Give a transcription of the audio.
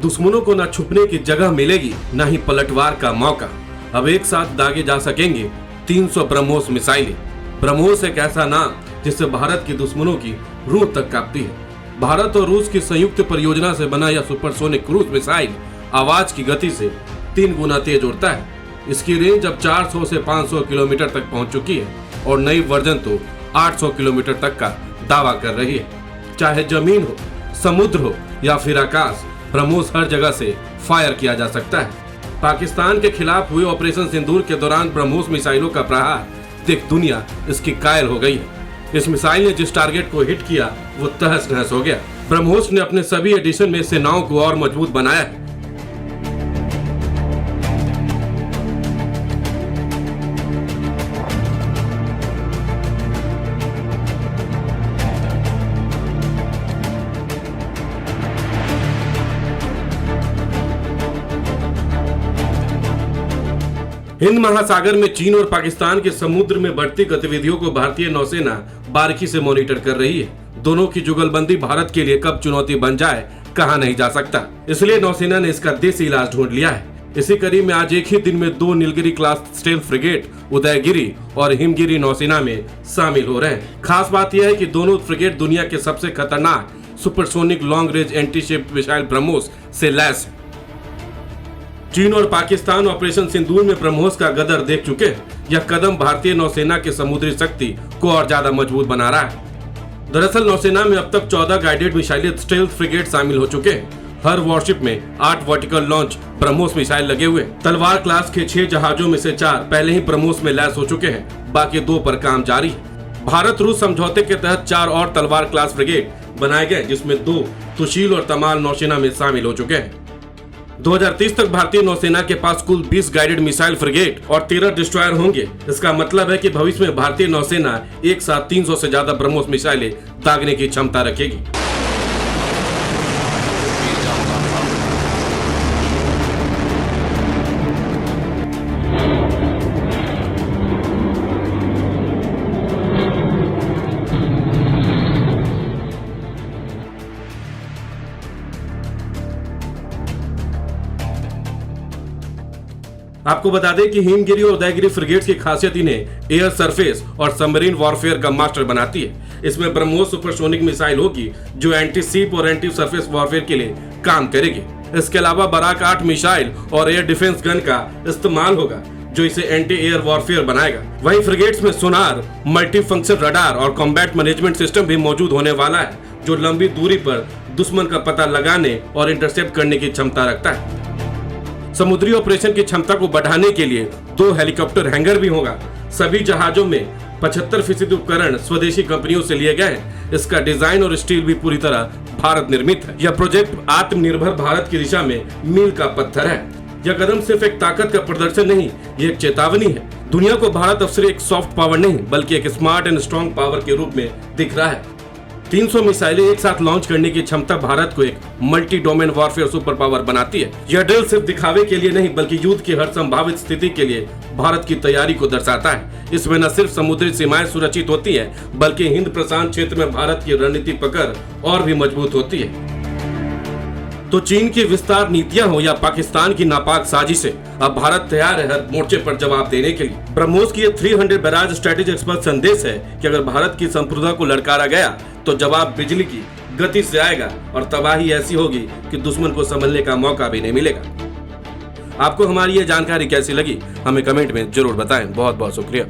दुश्मनों को न छुपने की जगह मिलेगी, न ही पलटवार का मौका। अब एक साथ दागे जा सकेंगे 300 ब्रह्मोस मिसाइलें। ब्रह्मोस एक ऐसा नाम जिससे भारत के दुश्मनों की रूह तक कांपती है। भारत और रूस की संयुक्त परियोजना से बना यह सुपरसोनिक क्रूज मिसाइल आवाज की गति से 3 गुना तेज उड़ता है। इसकी रेंज अब 400 से 500 किलोमीटर तक पहुंच चुकी है और नई वर्जन तो 800 किलोमीटर तक का दावा कर रही है। चाहे जमीन हो, समुद्र हो या फिर आकाश, ब्रह्मोस हर जगह से फायर किया जा सकता है। पाकिस्तान के खिलाफ हुए ऑपरेशन सिंदूर के दौरान ब्रह्मोस मिसाइलों का प्रहार देख दुनिया इसकी कायल हो गई है। इस मिसाइल ने जिस टारगेट को हिट किया वो तहस नहस हो गया। ब्रह्मोस ने अपने सभी एडिशन में सेनाओं को और मजबूत बनाया है। हिंद महासागर में चीन और पाकिस्तान के समुद्र में बढ़ती गतिविधियों को भारतीय नौसेना बारीकी से मॉनिटर कर रही है। दोनों की जुगलबंदी भारत के लिए कब चुनौती बन जाए कहा नहीं जा सकता, इसलिए नौसेना ने इसका देसी इलाज ढूंढ लिया है। इसी कड़ी में आज एक ही दिन में 2 Nilgiri class stealth frigate Udaygiri और हिमगिरी नौसेना में शामिल हो रहे हैं। खास बात यह है कि दोनों फ्रिगेट दुनिया के सबसे खतरनाक supersonic long range anti ship missile BrahMos से लैस। चीन और पाकिस्तान ऑपरेशन सिंदूर में ब्रह्मोस का गदर देख चुके हैं। यह कदम भारतीय नौसेना की समुद्री शक्ति को और ज्यादा मजबूत बना रहा है। दरअसल नौसेना में अब तक 14 गाइडेड मिसाइलें स्टेल्थ फ्रिगेट शामिल हो चुके हैं। हर वॉरशिप में 8 वर्टिकल लॉन्च ब्रह्मोस मिसाइल लगे हुए। तलवार क्लास के 6 जहाजों में से 4 पहले ही ब्रह्मोस में लैस हो चुके हैं, बाकी 2 पर काम जारी है। भारत रूस समझौते के तहत 4 और तलवार क्लास फ्रिगेट बनाए गए, जिसमें 2 सुशील और तमाल नौसेना में शामिल हो चुके हैं। 2030 तक भारतीय नौसेना के पास कुल 20 गाइडेड मिसाइल फ्रिगेट और 13 डिस्ट्रॉयर होंगे। इसका मतलब है कि भविष्य में भारतीय नौसेना एक साथ 300 से ज्यादा ब्रह्मोस मिसाइलें दागने की क्षमता रखेगी। आपको बता दें कि हिमगिरी और उदयगिरी फ्रिगेट्स की खासियत इन्हें एयर सरफेस और सबमरीन वॉरफेयर का मास्टर बनाती है। इसमें ब्रह्मोस सुपरसोनिक मिसाइल होगी जो एंटी शिप और एंटी सरफेस वॉरफेयर के लिए काम करेगी। इसके अलावा बराक 8 मिसाइल और एयर डिफेंस गन का इस्तेमाल होगा जो इसे एंटी एयर वॉरफेयर बनाएगा। वहीं फ्रिगेट्स में सोनार, मल्टी फंक्शन रडार और कॉम्बैट मैनेजमेंट सिस्टम भी मौजूद होने वाला है जो लंबी दूरी पर दुश्मन का पता लगाने और इंटरसेप्ट करने की क्षमता रखता है। समुद्री ऑपरेशन की क्षमता को बढ़ाने के लिए 2 हेलीकॉप्टर हैंगर भी होगा। सभी जहाजों में 75% उपकरण स्वदेशी कंपनियों से लिए गए हैं। इसका डिजाइन और स्टील भी पूरी तरह भारत निर्मित है। यह प्रोजेक्ट आत्मनिर्भर भारत की दिशा में मील का पत्थर है। यह कदम सिर्फ एक ताकत का प्रदर्शन नहीं, ये एक चेतावनी है। दुनिया को भारत अब सिर्फ एक सॉफ्ट पावर नहीं बल्कि एक स्मार्ट एंड स्ट्रॉन्ग पावर के रूप में दिख रहा है। 300 मिसाइलें एक साथ लॉन्च करने की क्षमता भारत को एक multi domain warfare super power बनाती है। यह ड्रिल सिर्फ दिखावे के लिए नहीं बल्कि युद्ध की हर संभावित स्थिति के लिए भारत की तैयारी को दर्शाता है। इसमें न सिर्फ समुद्री सीमाएं सुरक्षित होती है बल्कि हिंद प्रशांत क्षेत्र में भारत की रणनीति पकड़ और भी मजबूत होती है। तो चीन की विस्तार नीतियां हो या पाकिस्तान की नापाक साजिशें, अब भारत तैयार है हर मोर्चे पर जवाब देने के लिए। ब्रह्मोस की 300 बैराज स्ट्रेटेजी एक्सपर्ट संदेश है कि अगर भारत की संप्रभुता को ललकारा गया तो जवाब बिजली की गति से आएगा और तबाही ऐसी होगी कि दुश्मन को संभलने का मौका भी नहीं मिलेगा। आपको हमारी ये जानकारी कैसी लगी हमें कमेंट में जरूर बताएं। बहुत बहुत शुक्रिया।